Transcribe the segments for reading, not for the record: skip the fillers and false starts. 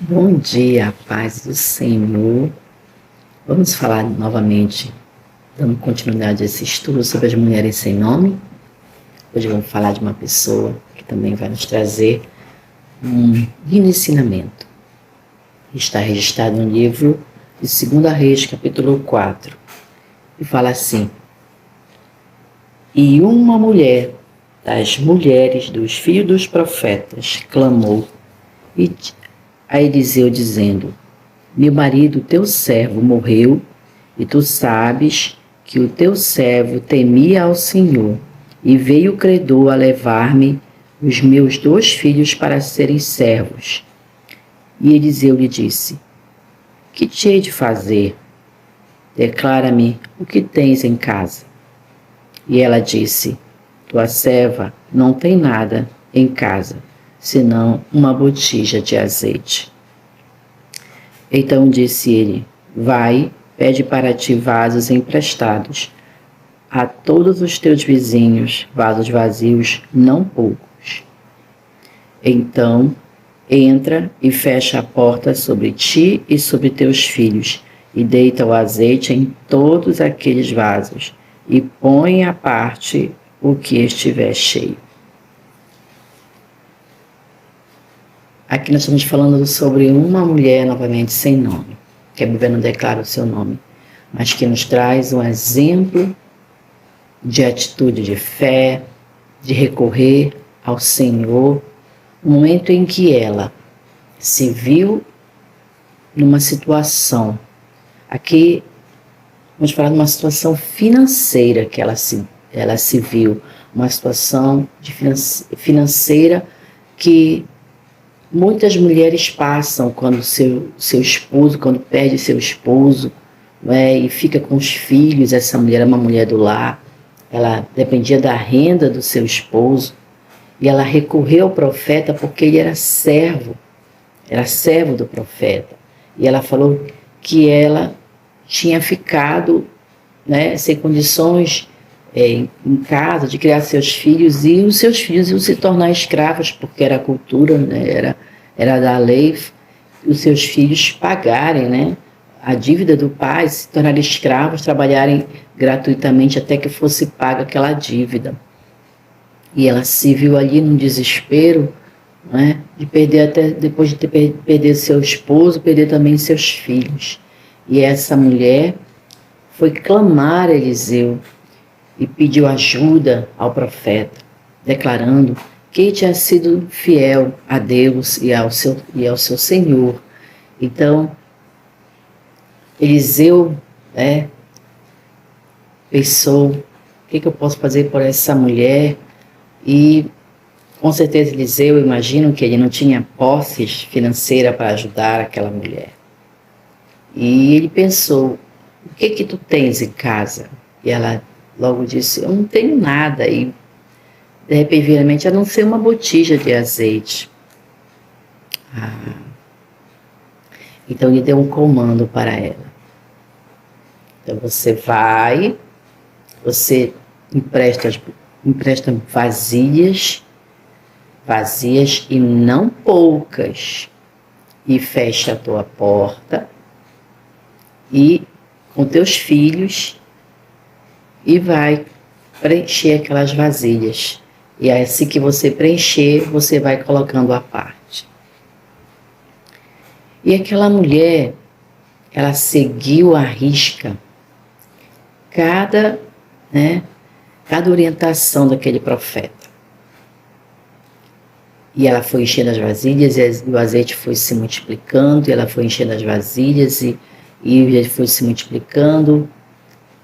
Bom dia, paz do Senhor. Vamos falar novamente, dando continuidade a esse estudo sobre as mulheres sem nome. Hoje vamos falar de uma pessoa que também vai nos trazer um lindo ensinamento. Está registrado no livro de 2 Reis, capítulo 4, e fala assim: E uma mulher das mulheres dos filhos dos profetas clamou a Eliseu dizendo: Meu marido, teu servo, morreu, e tu sabes que o teu servo temia ao Senhor, e veio o credor a levar-me os meus 2 filhos para serem servos. E Eliseu lhe disse: Que te hei de fazer? Declara-me o que tens em casa. E ela disse: Tua serva não tem nada em casa, senão uma botija de azeite. Então disse ele: Vai, pede para ti vasos emprestados a todos os teus vizinhos, vasos vazios, não poucos. Então entra e fecha a porta sobre ti e sobre teus filhos, e deita o azeite em todos aqueles vasos, e põe à parte o que estiver cheio. Aqui nós estamos falando sobre uma mulher, novamente, sem nome, que a Bíblia não declara o seu nome, mas que nos traz um exemplo de atitude de fé, de recorrer ao Senhor, no momento em que ela se viu numa situação, aqui vamos falar de uma situação financeira que ela se viu, uma situação de financeira que muitas mulheres passam quando seu esposo, quando perde seu esposo, né, e fica com os filhos. Essa mulher é uma mulher do lar, ela dependia da renda do seu esposo, e ela recorreu ao profeta porque ele era servo do profeta. E ela falou que ela tinha ficado, né, sem condições em casa de criar seus filhos, e os seus filhos iam se tornar escravos, porque era a cultura, né, era da lei, os seus filhos pagarem, né, a dívida do pai, se tornarem escravos, trabalharem gratuitamente até que fosse paga aquela dívida. E ela se viu ali num desespero, né, de perder, até depois de perder seu esposo, perder também seus filhos. E essa mulher foi clamar a Eliseu e pediu ajuda ao profeta, declarando que tinha sido fiel a Deus e ao seu Senhor. Então, Eliseu pensou: o que eu posso fazer por essa mulher? E com certeza Eliseu, imagino que ele não tinha posses financeiras para ajudar aquela mulher. E ele pensou: o que tu tens em casa? E ela logo disse: eu não tenho nada. E de repente, a não ser uma botija de azeite. Então ele deu um comando para ela: então você vai, você empresta vazias e não poucas, e fecha a tua porta e com teus filhos, e vai preencher aquelas vasilhas. E assim que você preencher, você vai colocando à parte. E aquela mulher, ela seguiu à risca cada orientação daquele profeta. E ela foi enchendo as vasilhas, e o azeite foi se multiplicando, e ela foi enchendo as vasilhas, e ele foi se multiplicando.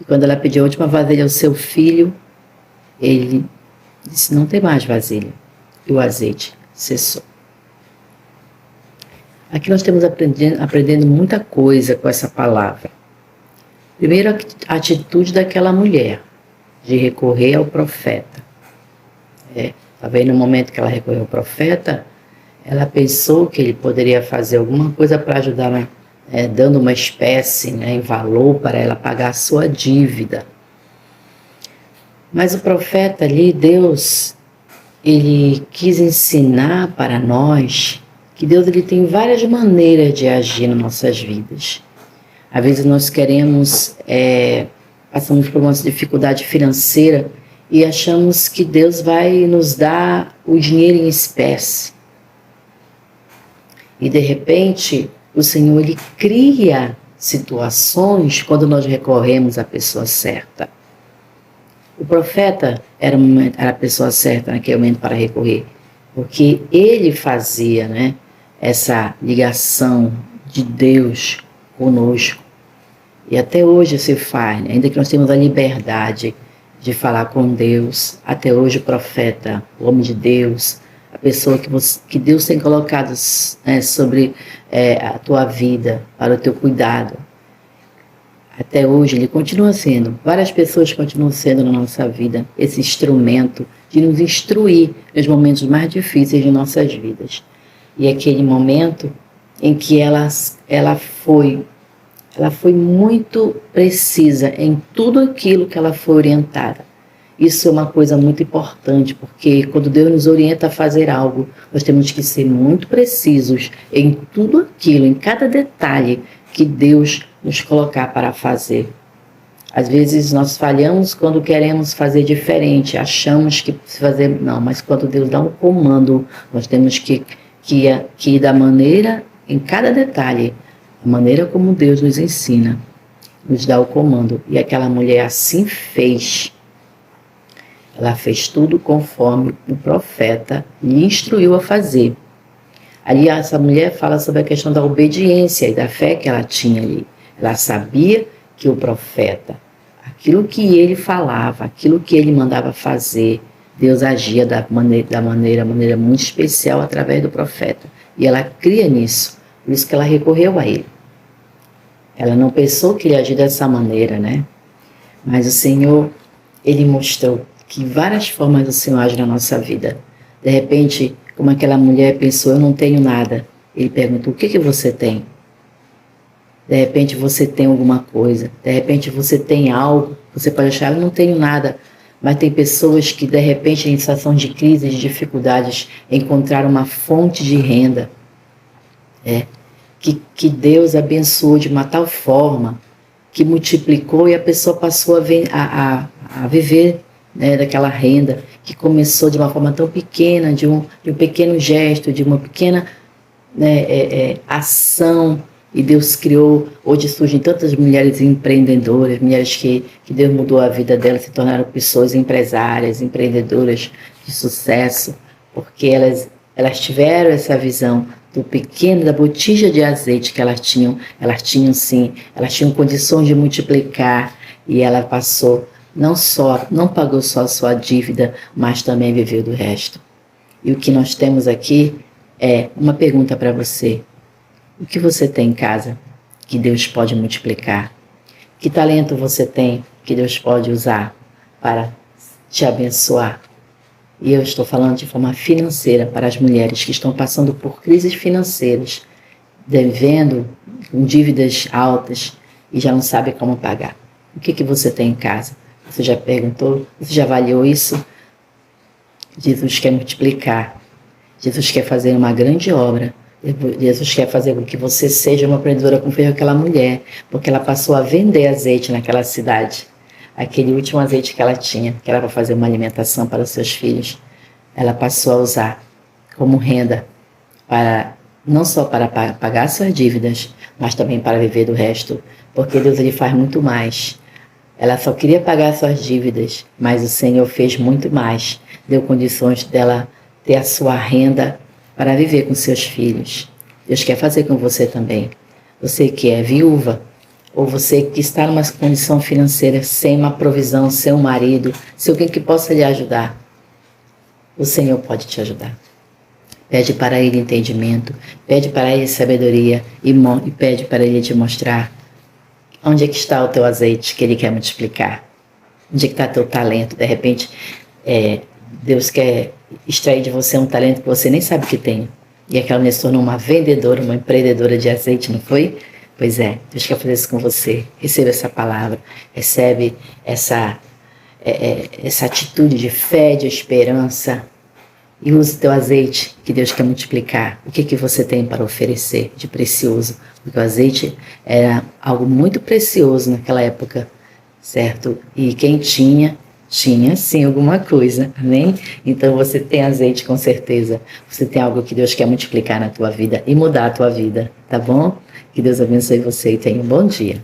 E quando ela pediu a última vasilha ao seu filho, ele disse: não tem mais vasilha. E o azeite cessou. Aqui nós estamos aprendendo muita coisa com essa palavra. Primeiro, a atitude daquela mulher de recorrer ao profeta. Talvez no momento que ela recorreu ao profeta, ela pensou que ele poderia fazer alguma coisa para ajudar, dando uma espécie, em valor para ela pagar a sua dívida. Mas o profeta ali, Deus, ele quis ensinar para nós que Deus ele tem várias maneiras de agir nas nossas vidas. Às vezes nós queremos, passamos por uma dificuldade financeira e achamos que Deus vai nos dar o dinheiro em espécie. E de repente, o Senhor ele cria situações quando nós recorremos à pessoa certa. O profeta era a pessoa certa naquele momento para recorrer, porque ele fazia, né, essa ligação de Deus conosco. E até hoje se faz, né? Ainda que nós temos a liberdade de falar com Deus, até hoje o profeta, o homem de Deus, a pessoa que Deus tem colocado, né, sobre a tua vida, para o teu cuidado. Até hoje ele continua sendo, várias pessoas continuam sendo na nossa vida esse instrumento de nos instruir nos momentos mais difíceis de nossas vidas. E aquele momento em que ela foi muito precisa em tudo aquilo que ela foi orientada. Isso é uma coisa muito importante, porque quando Deus nos orienta a fazer algo, nós temos que ser muito precisos em tudo aquilo, em cada detalhe que Deus nos colocar para fazer. Às vezes nós falhamos quando queremos fazer diferente, achamos que fazer não, mas quando Deus dá um comando, nós temos que ir da maneira, em cada detalhe, a maneira como Deus nos ensina, nos dá o comando. E aquela mulher assim fez. Ela fez tudo conforme o profeta lhe instruiu a fazer. Ali essa mulher fala sobre a questão da obediência e da fé que ela tinha ali. Ela sabia que o profeta, aquilo que ele falava, aquilo que ele mandava fazer, Deus agia da maneira muito especial através do profeta. E ela cria nisso, por isso que ela recorreu a ele. Ela não pensou que ele agia dessa maneira, né? Mas o Senhor, ele mostrou que várias formas o Senhor age na nossa vida. De repente, como aquela mulher pensou, eu não tenho nada. Ele perguntou, o que você tem? De repente você tem alguma coisa, de repente você tem algo, você pode achar, eu não tenho nada, mas tem pessoas que de repente em situação de crise, de dificuldades, encontraram uma fonte de renda, que Deus abençoou de uma tal forma, que multiplicou e a pessoa passou a viver, né, daquela renda, que começou de uma forma tão pequena, de um pequeno gesto, de uma pequena, né, ação. E Deus criou, hoje surgem tantas mulheres empreendedoras, mulheres que Deus mudou a vida delas, se tornaram pessoas empresárias, empreendedoras de sucesso, porque elas tiveram essa visão do pequeno, da botija de azeite que elas tinham condições de multiplicar, e ela passou, não pagou só a sua dívida, mas também viveu do resto. E o que nós temos aqui é uma pergunta para você. O que você tem em casa que Deus pode multiplicar? Que talento você tem que Deus pode usar para te abençoar? E eu estou falando de forma financeira para as mulheres que estão passando por crises financeiras, devendo, com dívidas altas e já não sabem como pagar. O que você tem em casa? Você já perguntou? Você já avaliou isso? Jesus quer multiplicar. Jesus quer fazer uma grande obra. Jesus quer fazer com que você seja uma empreendedora como fez aquela mulher, porque ela passou a vender azeite naquela cidade. Aquele último azeite que ela tinha, que era para fazer uma alimentação para os seus filhos, ela passou a usar como renda, não só para pagar suas dívidas, mas também para viver do resto, porque Deus ele faz muito mais. Ela só queria pagar suas dívidas, mas o Senhor fez muito mais, deu condições dela ter a sua renda para viver com seus filhos. Deus quer fazer com você também. Você que é viúva, ou você que está numa condição financeira sem uma provisão, sem um marido, sem alguém que possa lhe ajudar, o Senhor pode te ajudar. Pede para Ele entendimento, pede para Ele sabedoria e pede para Ele te mostrar onde é que está o teu azeite que Ele quer multiplicar. Onde é que está o teu talento. De repente, Deus quer extrair de você um talento que você nem sabe que tem. E aquela mulher se tornou uma vendedora, uma empreendedora de azeite, não foi? Pois é, Deus quer fazer isso com você. Receba essa palavra, recebe essa atitude de fé, de esperança e use o teu azeite que Deus quer multiplicar. O que você tem para oferecer de precioso? Porque o azeite era algo muito precioso naquela época, certo? E quem tinha sim alguma coisa, amém? Então você tem azeite com certeza. Você tem algo que Deus quer multiplicar na tua vida e mudar a tua vida, tá bom? Que Deus abençoe você e tenha um bom dia.